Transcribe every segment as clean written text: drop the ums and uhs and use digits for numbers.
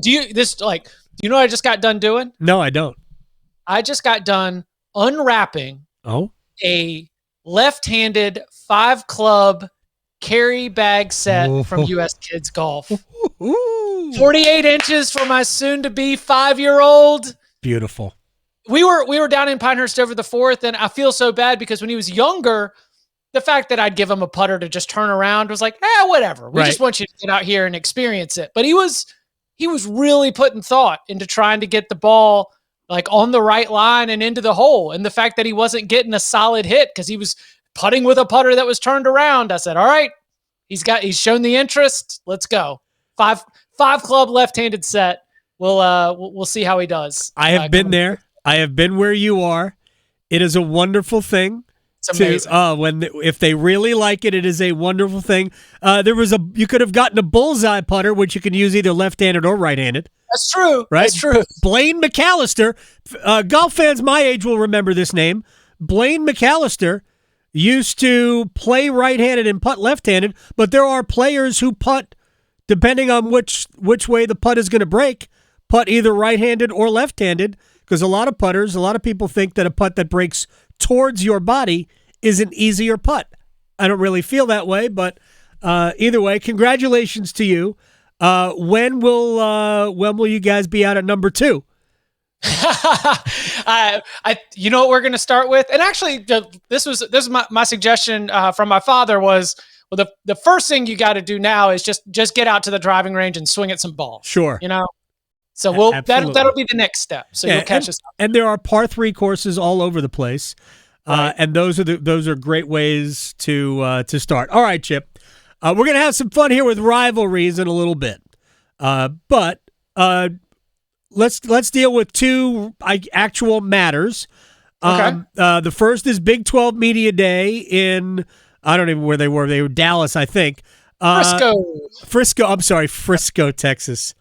Do you know what I just got done doing? No, I don't. I just got done unwrapping a left-handed 5-club carry bag set from US Kids Golf. 48 inches for my soon-to-be 5-year-old. Beautiful. We were down in Pinehurst over the 4th, and I feel so bad because when he was younger, the fact that I'd give him a putter to just turn around was like, whatever. We just want you to get out here and experience it. But he was really putting thought into trying to get the ball like on the right line and into the hole. And the fact that he wasn't getting a solid hit because he was putting with a putter that was turned around, I said, all right, he's shown the interest. Let's go. 5-club left-handed set. We'll see how he does. I have been there. I have been where you are. It is a wonderful thing. It's amazing. If they really like it, it is a wonderful thing. You could have gotten a bullseye putter, which you can use either left-handed or right-handed. That's true. Right? That's true. Blaine McAllister, golf fans my age will remember this name. Blaine McAllister used to play right-handed and putt left-handed, but there are players who putt, depending on which way the putt is going to break, putt either right-handed or left-handed, because a lot of people think that a putt that breaks towards your body is an easier putt. I don't really feel that way, but either way, congratulations to you. When will you guys be out at number 2? You know what we're going to start with? And actually, this was my suggestion from my father was, well, the first thing you got to do now is just get out to the driving range and swing at some balls. Sure. So that'll be the next step. So you'll catch us up. And there are par 3 courses all over the place. Right. And those are great ways to start. All right, Chip. We're going to have some fun here with rivalries in a little bit. But let's deal with 2 actual matters. Okay. The first is Big 12 Media Day in, I don't even know where they were. They were Dallas, I think. Frisco, Texas,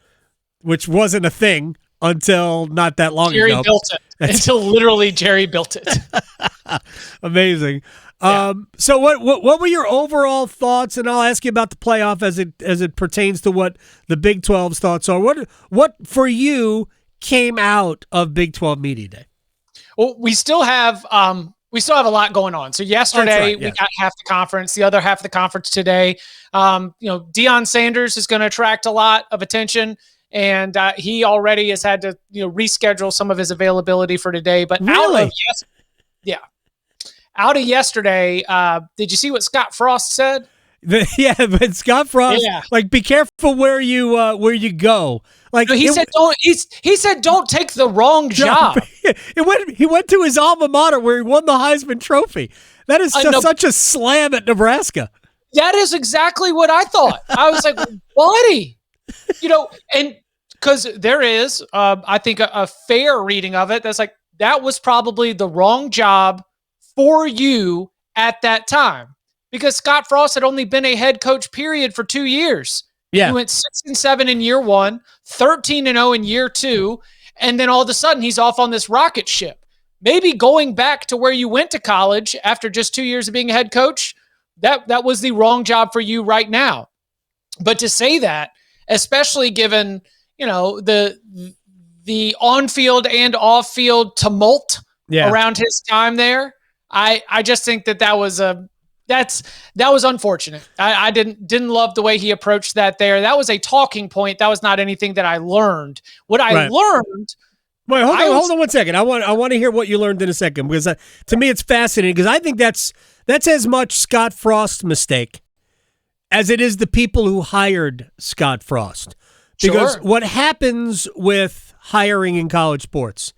which wasn't a thing until not that long ago. Jerry built it. Until literally Jerry built it. Amazing. So what were your overall thoughts? And I'll ask you about the playoff as it pertains to what the Big 12's thoughts are. What for you came out of Big 12 Media Day? Well, we still have a lot going on. So yesterday we got half the conference, the other half of the conference today. Deion Sanders is going to attract a lot of attention. And he already has had to, reschedule some of his availability for today. But really? Out of yesterday, did you see what Scott Frost said? But Scott Frost, be careful where you go. He said don't take the wrong job. He went to his alma mater where he won the Heisman Trophy. That is such a slam at Nebraska. That is exactly what I thought. I was like, buddy, and because there is, I think, a fair reading of it that's like, that was probably the wrong job for you at that time. Because Scott Frost had only been a head coach, period, for 2 years. Yeah. He went 6-7 in year 1, 13-0 in year 2, and then all of a sudden he's off on this rocket ship. Maybe going back to where you went to college after just 2 years of being a head coach, that was the wrong job for you right now. But to say that, especially given, the on-field and off-field tumult around his time there, I just think that was unfortunate. I didn't love the way he approached that there. That was a talking point. That was not anything that I learned. What I learned. Wait, hold on 1 second. I want to hear what you learned in a second, because to me it's fascinating, because I think that's as much Scott Frost's mistake as it is the people who hired Scott Frost. Because what happens with hiring in college sports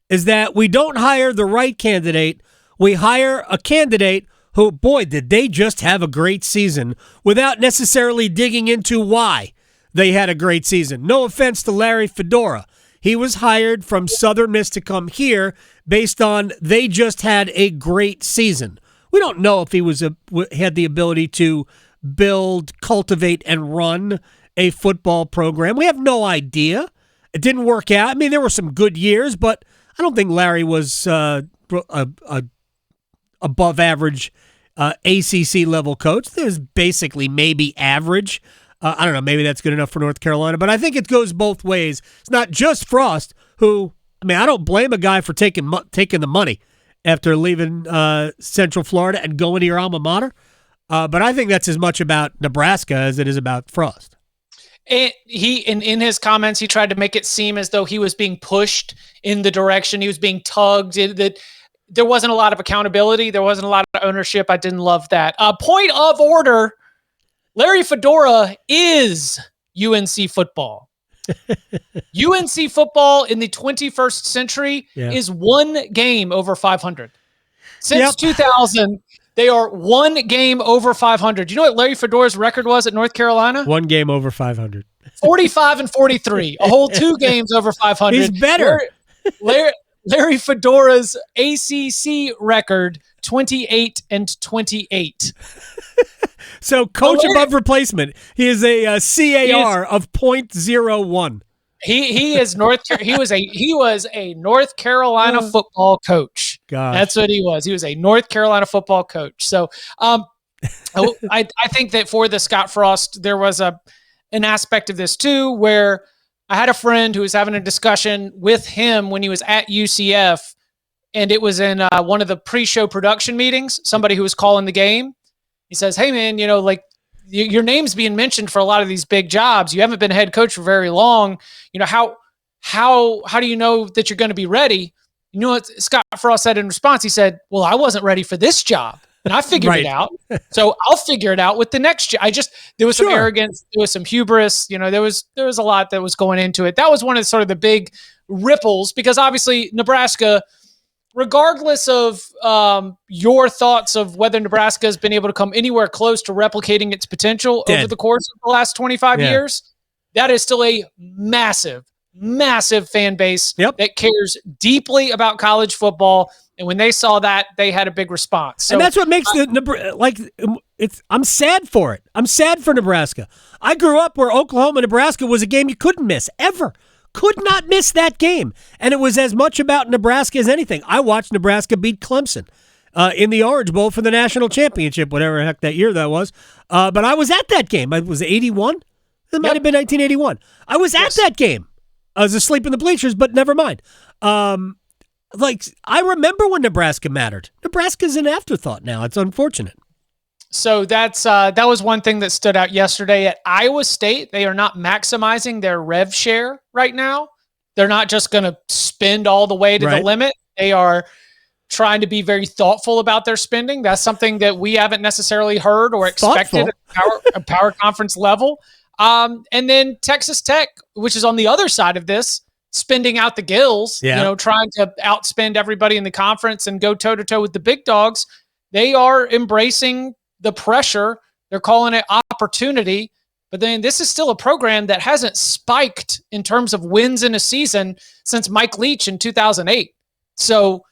is that we don't hire the right candidate. We hire a candidate who, boy, did they just have a great season without necessarily digging into why they had a great season. No offense to Larry Fedora. He was hired from Southern Miss to come here based on they just had a great season. We don't know if he had the ability to build, cultivate, and run a football program. We have no idea. It didn't work out. I mean, there were some good years, but I don't think Larry was above average ACC level coach. There's basically maybe average I don't know, maybe that's good enough for North Carolina, but I think it goes both ways. It's not just Frost, who, I mean, I don't blame a guy for taking the money after leaving Central Florida and going to your alma mater, but I think that's as much about Nebraska as it is about Frost. And in his comments, he tried to make it seem as though he was being pushed in the direction, he was being tugged. That there wasn't a lot of accountability, there wasn't a lot of ownership. I didn't love that. Point of order: Larry Fedora is UNC football. UNC football in the 21st century is one game over 500. Since 2000. They are one game over 500. You know what Larry Fedora's record was at North Carolina? One game over 500. 45-43. A whole 2 games over 500. He's better. Larry Fedora's ACC record, 28-28. So coach above replacement. He is a CAR of .01. He was a North Carolina football coach. Gosh. That's what he was. He was a North Carolina football coach. So I think that for the Scott Frost, there was an aspect of this too, where I had a friend who was having a discussion with him when he was at UCF, and it was in one of the pre-show production meetings, somebody who was calling the game. He says, "Hey man, your name's being mentioned for a lot of these big jobs. You haven't been a head coach for very long. How do you know that you're going to be ready?" You know what Scott Frost said in response? He said, "Well, I wasn't ready for this job, and I figured it out. So I'll figure it out with the next job." There was some arrogance, there was some hubris. There was a lot that was going into it. That was one of sort of the big ripples, because obviously Nebraska, regardless of your thoughts of whether Nebraska has been able to come anywhere close to replicating its potential over the course of the last 25 years, that is still a massive fan base that cares deeply about college football. And when they saw that, they had a big response. So, and that's what makes I'm sad for it. I'm sad for Nebraska. I grew up where Oklahoma-Nebraska was a game you couldn't miss, ever. Could not miss that game. And it was as much about Nebraska as anything. I watched Nebraska beat Clemson in the Orange Bowl for the national championship, whatever the heck that year that was. But I was at that game. Was it 81? It might have been 1981. I was at that game. I was asleep in the bleachers, but never mind. I remember when Nebraska mattered. Nebraska's an afterthought now. It's unfortunate. So that was one thing that stood out yesterday at Iowa State. They are not maximizing their rev share right now. They're not just going to spend all the way to the limit. They are trying to be very thoughtful about their spending. That's something that we haven't necessarily heard or expected at a power conference level. And then Texas Tech, which is on the other side of this, spending out the gills, trying to outspend everybody in the conference and go toe-to-toe with the big dogs. They are embracing the pressure. They're calling it opportunity. But then this is still a program that hasn't spiked in terms of wins in a season since Mike Leach in 2008. So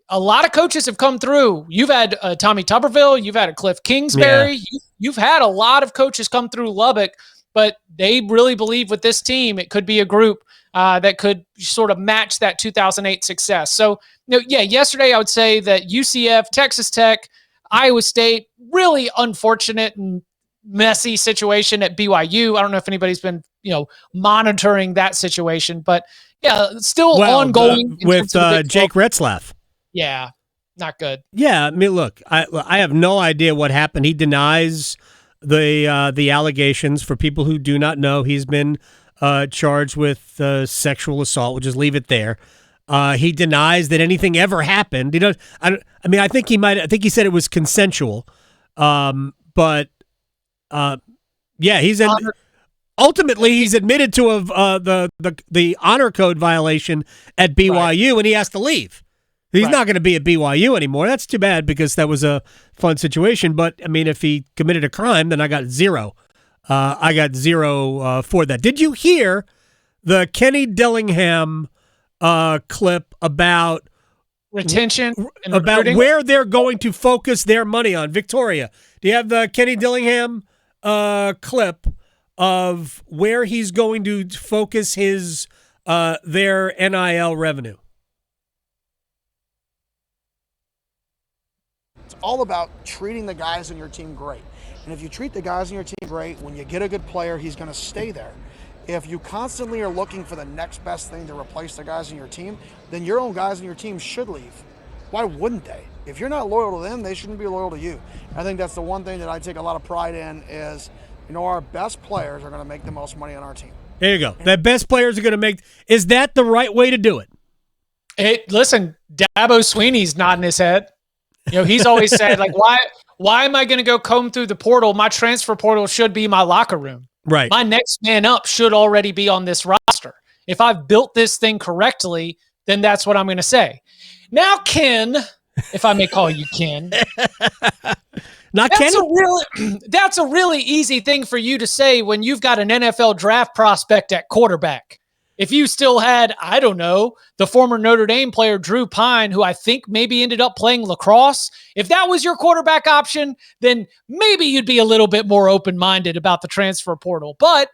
a lot of coaches have come through. You've had Tommy Tuberville. You've had a Cliff Kingsbury. You've had a lot of coaches come through Lubbock, but they really believe with this team, it could be a group that could sort of match that 2008 success. So, yesterday I would say that UCF, Texas Tech, Iowa State, really unfortunate and messy situation at BYU. I don't know if anybody's been, monitoring that situation, but still ongoing with Jake Retzlaff. Yeah, not good. Yeah, I mean, look, I have no idea what happened. He denies the allegations. For people who do not know, he's been charged with sexual assault. We'll just leave it there. He denies that anything ever happened. I think he said it was consensual. Ultimately he's admitted to the honor code violation at BYU, and he has to leave. He's not going to be at BYU anymore. That's too bad, because that was a fun situation. But I mean, if he committed a crime, then I got zero. I got zero for that. Did you hear the Kenny Dillingham clip about retention and about recruiting? Where they're going to focus their money on? Victoria, do you have the Kenny Dillingham clip of where he's going to focus his their NIL revenue? It's all about treating the guys on your team great. And if you treat the guys in your team great, when you get a good player, he's going to stay there. If you constantly are looking for the next best thing to replace the guys in your team, then your own guys in your team should leave. Why wouldn't they? If you're not loyal to them, they shouldn't be loyal to you. I think that's the one thing that I take a lot of pride in is, our best players are going to make the most money on our team. There you go. The best players are going to make – is that the right way to do it? Hey, listen, Dabo Sweeney's nodding his head. He's always said, like, why am I going to go comb through the portal? My transfer portal should be my locker room. Right. My next man up should already be on this roster. If I've built this thing correctly, then that's what I'm going to say. Now, Ken, if I may call you Ken. That's a really easy thing for you to say when you've got an NFL draft prospect at quarterback. If you still had, I don't know, the former Notre Dame player Drew Pine, who I think maybe ended up playing lacrosse, if that was your quarterback option, then maybe you'd be a little bit more open-minded about the transfer portal. But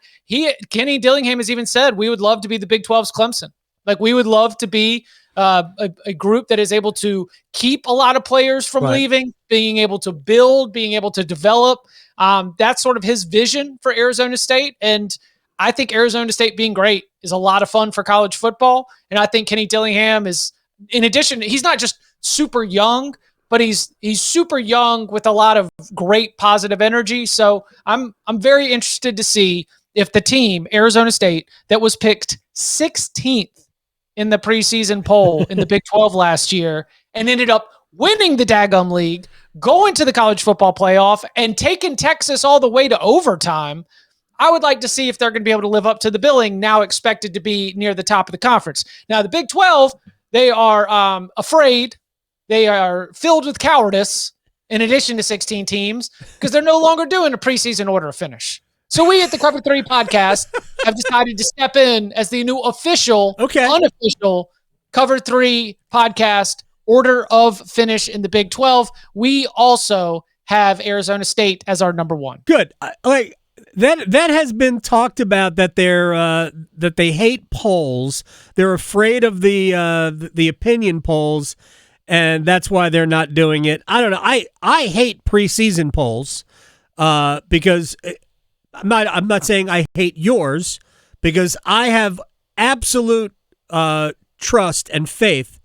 Kenny Dillingham has even said, we would love to be the Big 12's Clemson. Like, we would love to be a group that is able to keep a lot of players from leaving, being able to build, being able to develop. That's sort of his vision for Arizona State. And I think Arizona State being great is a lot of fun for college football. And I think Kenny Dillingham is, in addition, he's not just super young, but he's super young with a lot of great positive energy. So I'm very interested to see if the team, Arizona State, that was picked 16th in the preseason poll in the Big 12 last year and ended up winning the daggum league, going to the college football playoff, and taking Texas all the way to overtime. I would like to see if they're going to be able to live up to the billing now expected to be near the top of the conference. Now, the Big 12, they are afraid. They are filled with cowardice in addition to 16 teams because they're no longer doing a preseason order of finish. So we at the Cover 3 podcast have decided to step in as the new official, unofficial Cover 3 podcast order of finish in the Big 12. We also have Arizona State as our number one. Good. That has been talked about that that they hate polls. They're afraid of the opinion polls, and that's why they're not doing it. I don't know. I hate preseason polls because I'm not saying I hate yours, because I have absolute trust and faith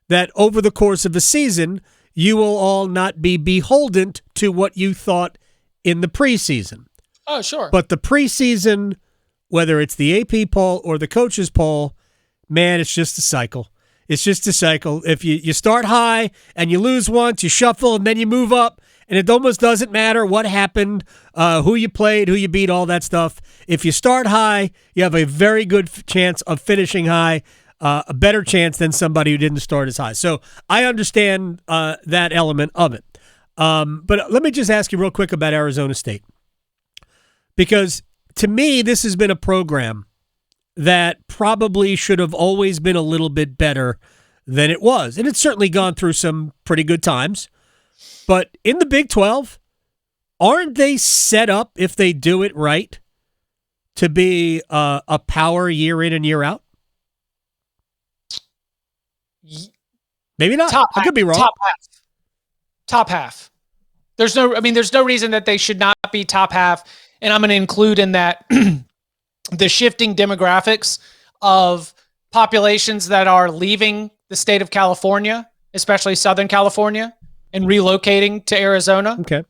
that over the course of a season, you will all not be beholden to what you thought in the preseason. Oh, sure. But the preseason, whether it's the AP poll or the coaches poll, man, it's just a cycle. It's just a cycle. If you start high and you lose once, you shuffle, and then you move up, and it almost doesn't matter what happened, who you played, who you beat, all that stuff. If you start high, you have a very good chance of finishing high, a better chance than somebody who didn't start as high. So I understand that element of it. But let me just ask you real quick about Arizona State. Because to me, this has been a program that probably should have always been a little bit better than it was. And it's certainly gone through some pretty good times. But in the Big 12, aren't they set up, if they do it right, to be a power year in and year out? Maybe not. I could be wrong. Top half. There's no reason that they should not be top half. And I'm going to include in that the shifting demographics of populations that are leaving the state of California, especially Southern California, and relocating to Arizona. Okay.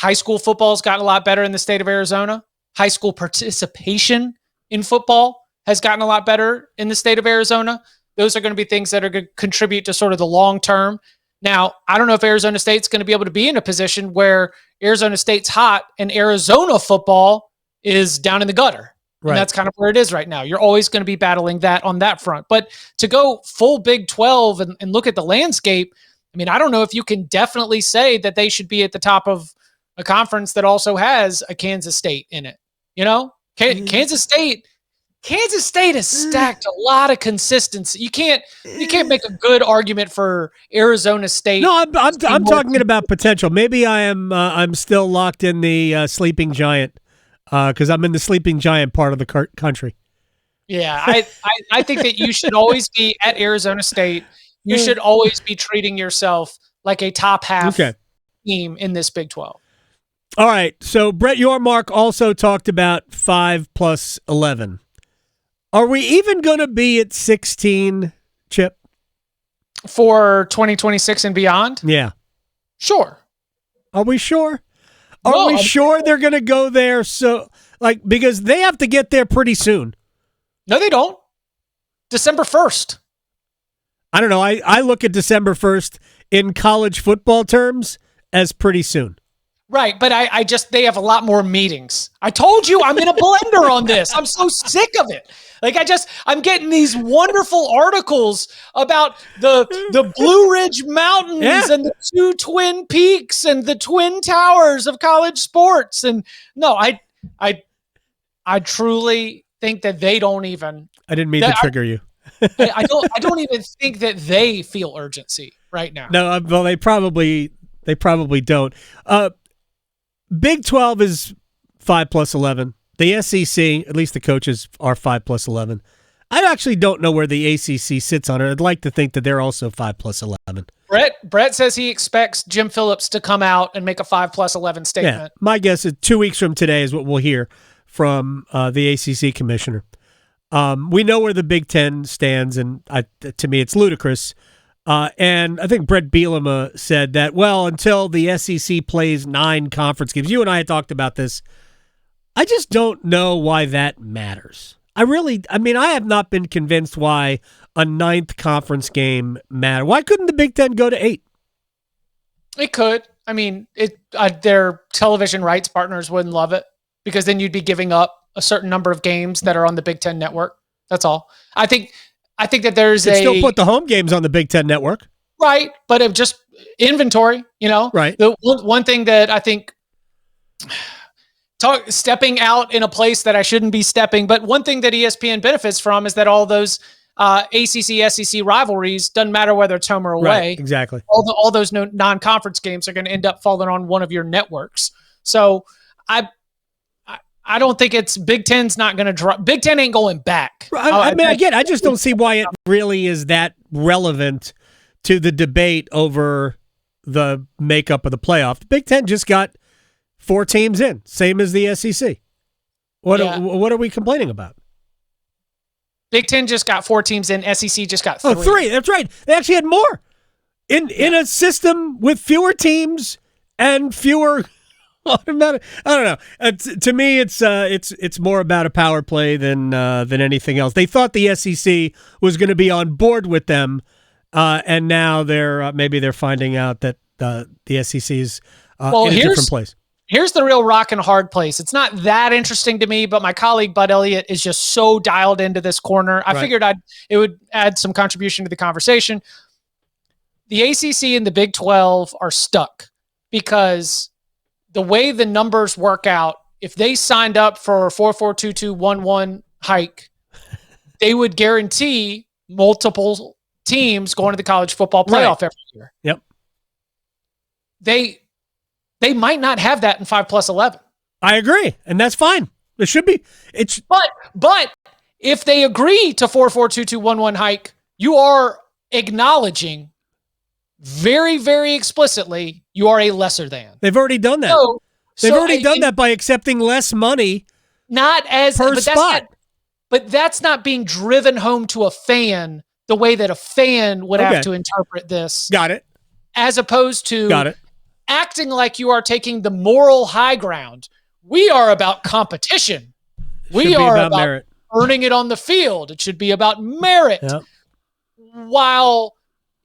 High school football's gotten a lot better in the state of Arizona. High school participation in football has gotten a lot better in the state of Arizona. Those are going to be things that are going to contribute to sort of the long term. Now, I don't know if Arizona State's going to be able to be in a position where Arizona State's hot and Arizona football is down in the gutter. Right. And that's kind of where it is right now. You're always going to be battling that on that front. But to go full Big 12 and look at the landscape, I mean, I don't know if you can definitely say that they should be at the top of a conference that also has a Kansas State in it. You know, Kansas State has stacked a lot of consistency. You can't make a good argument for Arizona State. No, I'm talking about potential. Maybe I'm still locked in the sleeping giant because I'm in the sleeping giant part of the country. Yeah, I think that you should always be at Arizona State. You should always be treating yourself like a top half team in this Big 12. All right. So Brett Yormark also talked about 5 plus 11. Are we even going to be at 16, Chip? For 2026 and beyond? Yeah. Sure. Are we sure? Are we sure they're going to go there? So, because they have to get there pretty soon. No, they don't. December 1st. I don't know. I look at December 1st in college football terms as pretty soon. Right, but they have a lot more meetings. I told you I'm in a blender on this. I'm so sick of it. I'm getting these wonderful articles about the Blue Ridge Mountains and the 2 Twin Peaks and the Twin Towers of college sports. And no, I truly think that they don't even. I didn't mean to trigger you. I don't even think that they feel urgency right now. No, well, they probably don't. Big 12 is 5 plus 11. The SEC, at least the coaches, are 5 plus 11. I actually don't know where the ACC sits on it. I'd like to think that they're also 5 plus 11. Brett says he expects Jim Phillips to come out and make a 5 plus 11 statement. Yeah, my guess is 2 weeks from today is what we'll hear from the ACC commissioner. We know where the Big Ten stands, and to me, it's ludicrous. And I think Brett Bielema said that, until the SEC plays 9 conference games, you and I had talked about this. I just don't know why that matters. I have not been convinced why a 9th conference game matters. Why couldn't the Big Ten go to 8? It could. I mean, their television rights partners wouldn't love it because then you'd be giving up a certain number of games that are on the Big Ten network. That's all. I think that there's still put the home games on the Big Ten network. Right. But it just inventory, Right. The one thing that I think stepping out in a place that I shouldn't be stepping, but one thing that ESPN benefits from is that all those ACC, SEC rivalries, doesn't matter whether it's home or away. Right, exactly. All those non-conference games are going to end up falling on one of your networks. So I don't think it's Big Ten's not going to drop. Big Ten ain't going back. I just don't see why it really is that relevant to the debate over the makeup of the playoff. The Big Ten just got 4 teams in, same as the SEC. What are we complaining about? Big Ten just got 4 teams in. SEC just got 3. Oh, 3. That's right. They actually had more in a system with fewer teams and fewer. I don't know. To me, it's more about a power play than anything else. They thought the SEC was going to be on board with them, and now they're finding out that the SEC is in a different place. Here's the real rock and hard place. It's not that interesting to me, but my colleague Bud Elliott is just so dialed into this corner. I figured it would add some contribution to the conversation. The ACC and the Big 12 are stuck because the way the numbers work out, if they signed up for a 4-4-2-2-1-1 hike, they would guarantee multiple teams going to the college football playoff every year. Yep. They might not have that in 5 plus 11. I agree, and that's fine. It should be. But if they agree to 4-4-2-2-1-1 hike, you are acknowledging very, very explicitly you are a lesser than. They've already done that. They've already done that by accepting less money per spot. But that's not being driven home to a fan the way that a fan would have to interpret this. Got it. As opposed to acting like you are taking the moral high ground. We are about competition. We are about merit. Earning it on the field. It should be about merit. Yep. While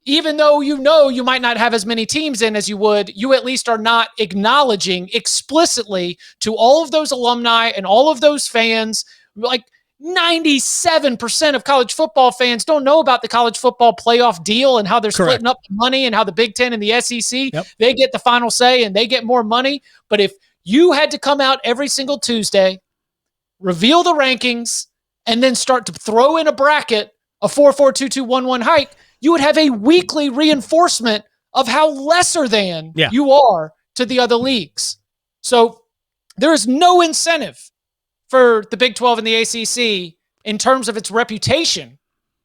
even though you might not have as many teams in as you would, you at least are not acknowledging explicitly to all of those alumni and all of those fans, like 97% of college football fans don't know about the college football playoff deal and how they're splitting up the money and how the Big Ten and the SEC, they get the final say and they get more money. But if you had to come out every single Tuesday, reveal the rankings, and then start to throw in a bracket, a 4-4-2-2-1-1 hike, you would have a weekly reinforcement of how lesser than you are to the other leagues. So there is no incentive for the Big 12 and the ACC in terms of its reputation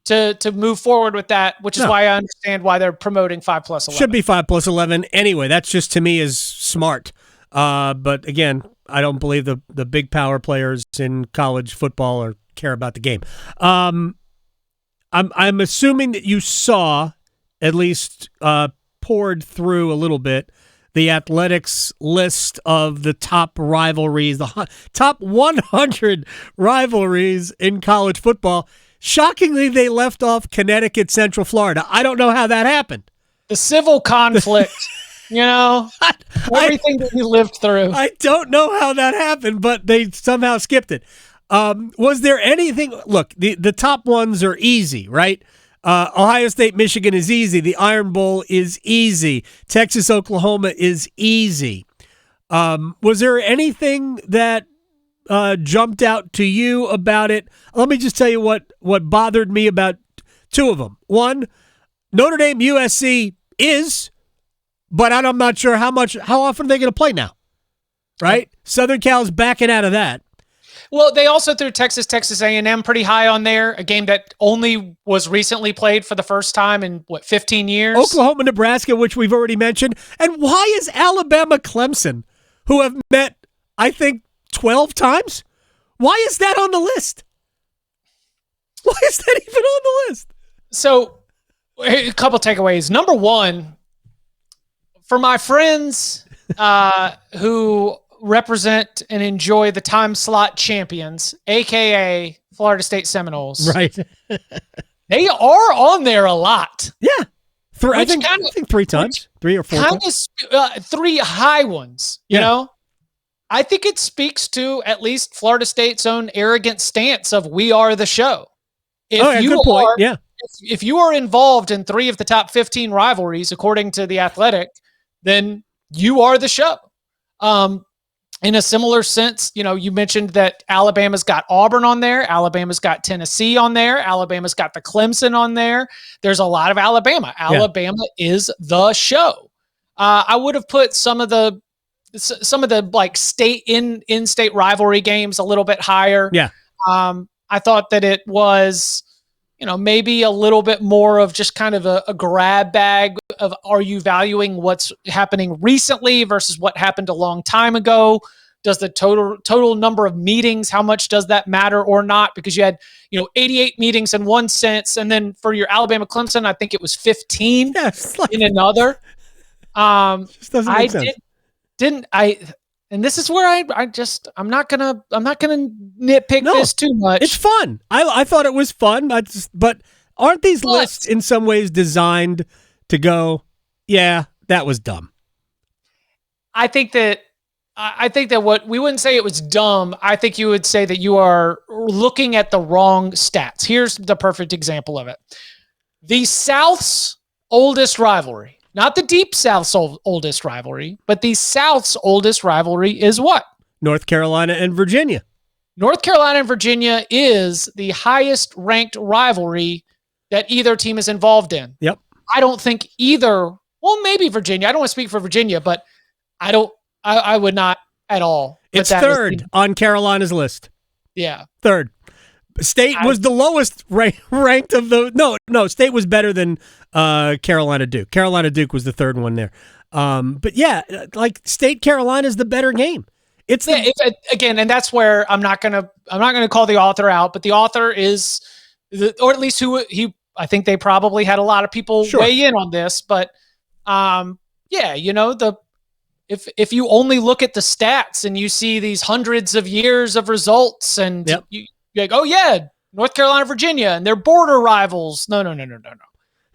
to move forward with that, which is why I understand why they're promoting 5 plus 11. Should be 5 plus 11 anyway. That's just, to me, is smart. But again, I don't believe the big power players in college football or care about the game. I'm assuming that you saw, at least poured through a little bit, the Athletics list of the top rivalries, the top 100 rivalries in college football. Shockingly, they left off Connecticut, Central Florida. I don't know how that happened. The civil conflict, everything that we lived through. I don't know how that happened, but they somehow skipped it. Was there anything? Look, the top ones are easy, right? Ohio State, Michigan is easy. The Iron Bowl is easy. Texas, Oklahoma is easy. Was there anything that jumped out to you about it? Let me just tell you what bothered me about two of them. One, Notre Dame, USC is, but I'm not sure how often are they going to play now, right? Southern Cal's backing out of that. Well, they also threw Texas A&M pretty high on there, a game that only was recently played for the first time in, 15 years? Oklahoma, Nebraska, which we've already mentioned. And why is Alabama, Clemson, who have met, I think, 12 times? Why is that on the list? Why is that even on the list? So, a couple takeaways. Number one, for my friends who represent and enjoy the time slot champions, a.k.a. Florida State Seminoles. Right. They are on there a lot. Yeah. I think 3 times. 3 or 4 times. Three high ones, you know? I think it speaks to at least Florida State's own arrogant stance of we are the show. Good point. Yeah. If you are involved in 3 of the top 15 rivalries, according to The Athletic, then you are the show. In a similar sense, you mentioned that Alabama's got Auburn on there. Alabama's got Tennessee on there. Alabama's got the Clemson on there. There's a lot of Alabama. Alabama is the show. I would have put some of the like state in-state rivalry games a little bit higher. Yeah. I thought that it was, maybe a little bit more of just kind of a grab bag of, are you valuing what's happening recently versus what happened a long time ago? Does the total number of meetings, how much does that matter or not? Because you had, 88 meetings in one sense. And then for your Alabama Clemson, I think it was 15 in another. Just doesn't make sense. And this is where I'm not gonna nitpick this too much. It's fun. I thought it was fun. But aren't these lists in some ways designed to go, yeah, that was dumb? I think that what we wouldn't say it was dumb. I think you would say that you are looking at the wrong stats. Here's the perfect example of it. The South's oldest rivalry. Not the Deep South's oldest rivalry, but the South's oldest rivalry is what? North Carolina and Virginia. North Carolina and Virginia is the highest ranked rivalry that either team is involved in. Yep. I don't think maybe Virginia. I don't want to speak for Virginia, but I would not at all. It's third on Carolina's list. Yeah. Third. State was the lowest ranked of the. No, State was better than Carolina Duke. Carolina Duke was the third one there. But yeah, like State Carolina is the better game. Again, and that's where I'm not gonna call the author out, but the author is, or at least I think they probably had a lot of people weigh in on this, but if you only look at the stats and you see these hundreds of years of results and you're like, oh yeah, North Carolina, Virginia, and they're border rivals. No.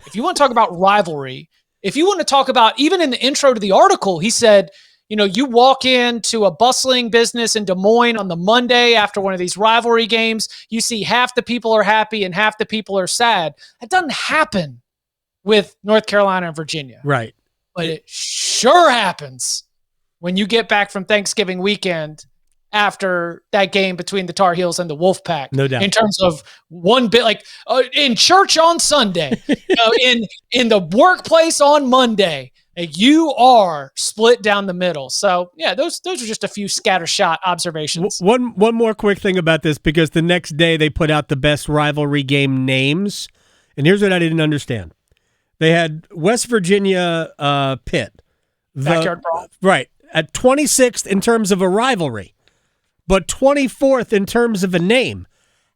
If you want to talk about rivalry, if you want to talk about, even in the intro to the article, he said, you walk into a bustling business in Des Moines on the Monday after one of these rivalry games, you see half the people are happy and half the people are sad. That doesn't happen with North Carolina and Virginia. Right. But it sure happens when you get back from Thanksgiving weekend after that game between the Tarheels and the Wolfpack. No doubt. In terms of one bit, like in church on Sunday, in the workplace on Monday, you are split down the middle. So yeah, those are just a few scattershot observations. One more quick thing about this, because the next day they put out the best rivalry game names, and here's what I didn't understand. They had West Virginia Pitt. Backyard brawl. Right. at 26th in terms of a rivalry, but 24th in terms of a name.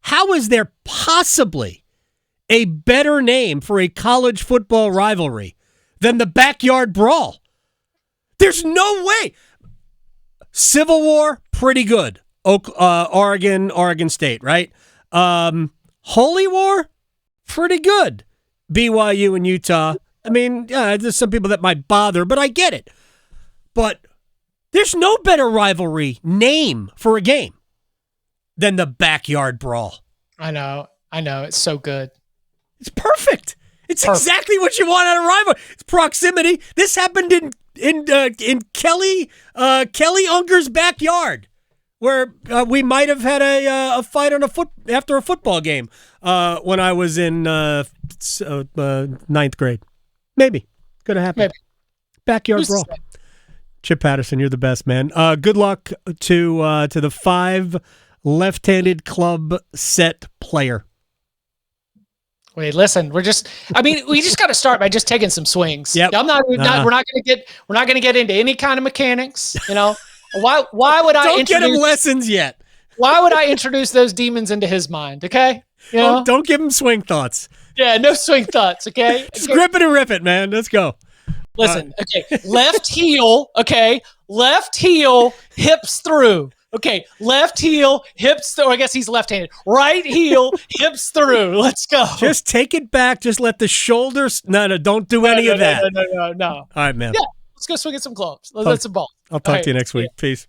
How is there possibly a better name for a college football rivalry than the Backyard Brawl? There's no way. Civil War, pretty good. Oregon State, right? Holy War, pretty good. BYU and Utah. I mean, there's some people that might bother, but I get it. But there's no better rivalry name for a game than the Backyard Brawl. I know. It's so good. It's perfect. It's exactly what you want out of rivalry. It's proximity. This happened in Kelly Unger's backyard, where we might have had a fight on after a football game when I was in ninth grade. Maybe could have happened. Maybe. Backyard Brawl. Chip Patterson, you're the best, man. Good luck to the 5 left-handed club set player. Wait, listen. We just got to start by just taking some swings. Yep. We're not going to get into any kind of mechanics. You know, why would I don't get him lessons yet? Why would I introduce those demons into his mind? Okay, you know? Don't give him swing thoughts. Yeah, no swing thoughts. Okay, just grip it and rip it, man. Let's go. Listen, okay, left heel. Okay, left heel, hips through. Okay, left heel, hips through. I guess he's left-handed. Right heel, hips through. Let's go. Just take it back. Just let the shoulders. No, don't do any of that. No. All right, man. Yeah, let's go swing at some clubs. Let's some ball. I'll talk to you next week. Peace.